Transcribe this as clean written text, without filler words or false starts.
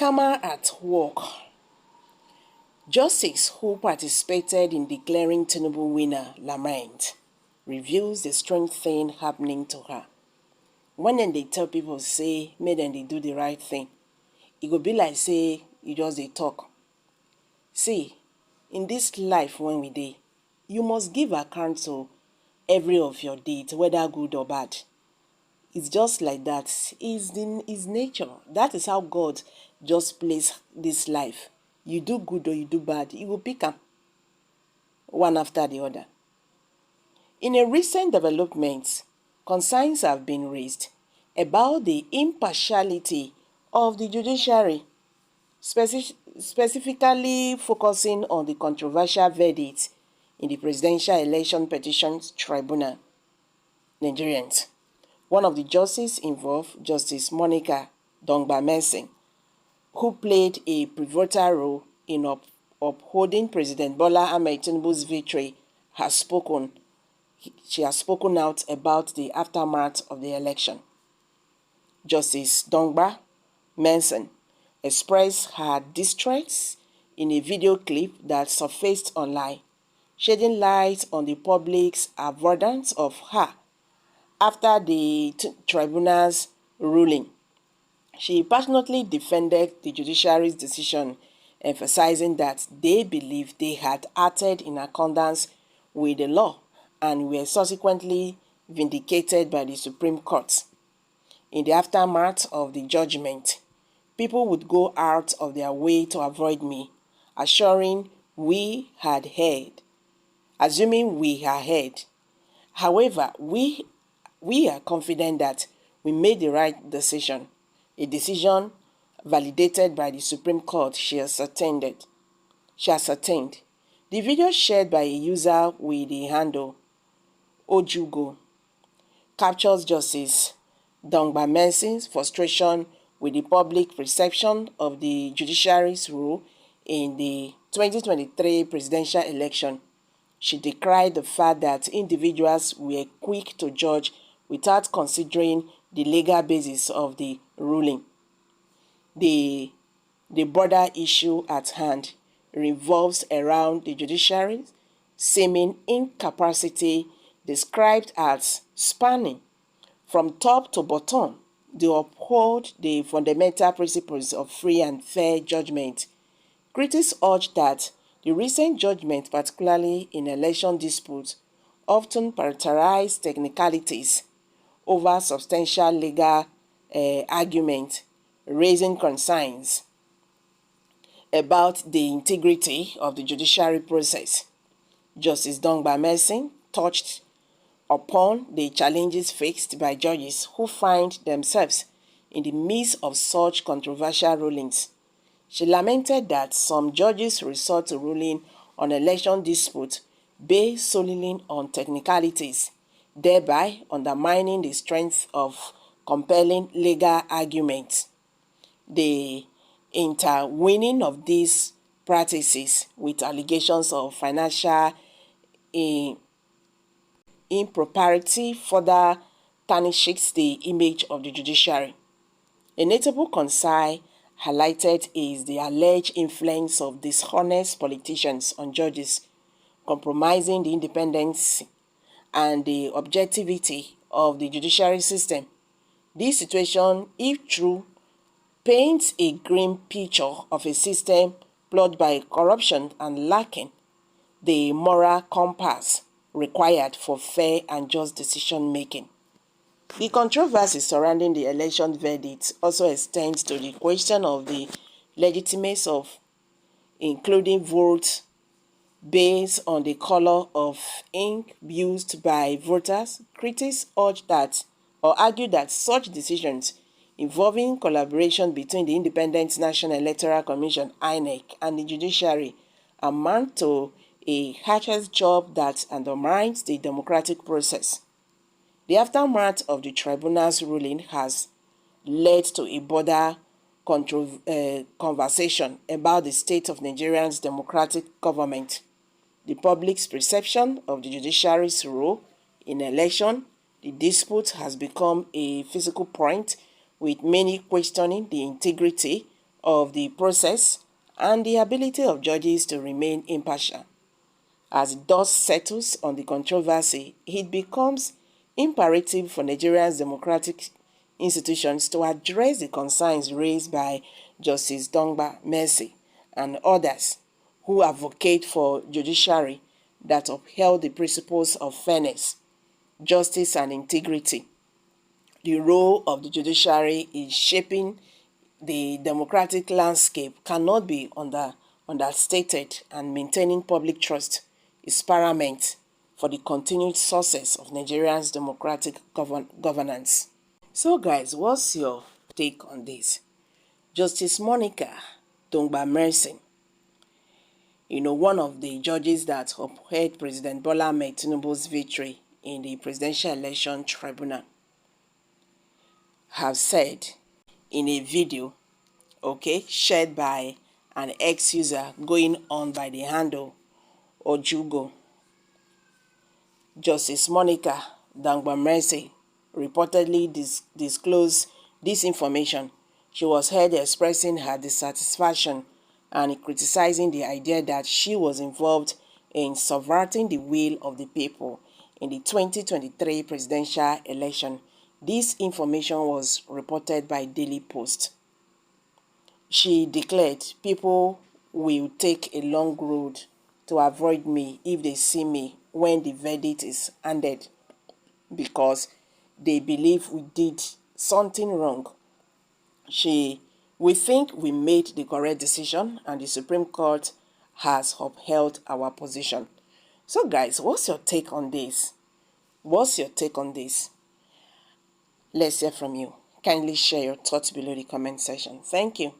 Scammer at work. Justice who participated in declaring Tinubu winner lament reveals the strange thing happening to her. When they tell people say make dem dey do the right thing, it go be like say you just dey talk. See, in this life when we dey, you must give account to every of your deeds, whether good or bad. It's just like that. It's nature. That is how God just placed this life. You do good or you do bad, you will pick them one after the other. In a recent development, concerns have been raised about the impartiality of the judiciary, specifically focusing on the controversial verdict in the Presidential Election Petitions Tribunal, Nigerians. One of the justices involved, Justice Monica Dongba-Mensing, who played a pivotal role in upholding President Bola Ahmed Tinubu's victory, has spoken. She has spoken out about the aftermath of the election. Justice Dongba-Mensing expressed her distress in a video clip that surfaced online, shedding light on the public's avoidance of her after the tribunal's ruling. She passionately defended the judiciary's decision, emphasizing that they believe they had acted in accordance with the law and were subsequently vindicated by the Supreme Court. In the aftermath of the judgment, people would go out of their way to avoid me, assuming we had heard. However, we are confident that we made the right decision, a decision validated by the Supreme Court, she ascertained. The video shared by a user with the handle Ojugo captures Justice Dongba-Mensing's frustration with the public perception of the judiciary's role in the 2023 presidential election. She decried the fact that individuals were quick to judge without considering the legal basis of the ruling. The broader issue at hand revolves around the judiciary's seeming incapacity, described as spanning from top to bottom to uphold the fundamental principles of free and fair judgment. Critics urge that the recent judgment, particularly in election disputes, often prioritize technicalities over substantial legal argument, raising concerns about the integrity of the judiciary process. Justice Dongba-Mensing touched upon the challenges faced by judges who find themselves in the midst of such controversial rulings. She lamented that some judges resort to ruling on election disputes based solely on technicalities, thereby undermining the strength of compelling legal arguments. The intertwining of these practices with allegations of financial impropriety further tarnishes the image of the judiciary. A notable concern highlighted is the alleged influence of dishonest politicians on judges, compromising the independence and the objectivity of the judiciary system. This situation, if true, paints a grim picture of a system plagued by corruption and lacking the moral compass required for fair and just decision-making. The controversy surrounding the election verdict also extends to the question of the legitimacy of including votes based on the color of ink used by voters. Critics argue that such decisions involving collaboration between the Independent National Electoral Commission (INEC) and the judiciary amount to a hatchet job that undermines the democratic process. The aftermath of the tribunal's ruling has led to a broader conversation about the state of Nigeria's democratic government. The public's perception of the judiciary's role in election, the dispute has become a physical point, with many questioning the integrity of the process and the ability of judges to remain impartial. As dust settles on the controversy, it becomes imperative for Nigeria's democratic institutions to address the concerns raised by Justice Dongba Mercy and others who advocate for judiciary that upheld the principles of fairness, justice, and integrity. The role of the judiciary in shaping the democratic landscape cannot be understated, and maintaining public trust is paramount for the continued success of Nigeria's democratic governance. So guys, what's your take on this? Justice Monica Dongba Mercy, one of the judges that upheld President Bola Ahmed Tinubu's victory in the Presidential Election Tribunal, have said in a video, shared by an ex-user going on by the handle Ojugo, Justice Monica Dongba Mercy reportedly disclosed this information. She was heard expressing her dissatisfaction and criticizing the idea that she was involved in subverting the will of the people in the 2023 presidential election. This information was reported by Daily Post. She declared, "People will take a long road to avoid me if they see me when the verdict is handed, because they believe we did something wrong. We think we made the correct decision, and the Supreme Court has upheld our position." So guys, what's your take on this? What's your take on this? Let's hear from you. Kindly share your thoughts below the comment section. Thank you.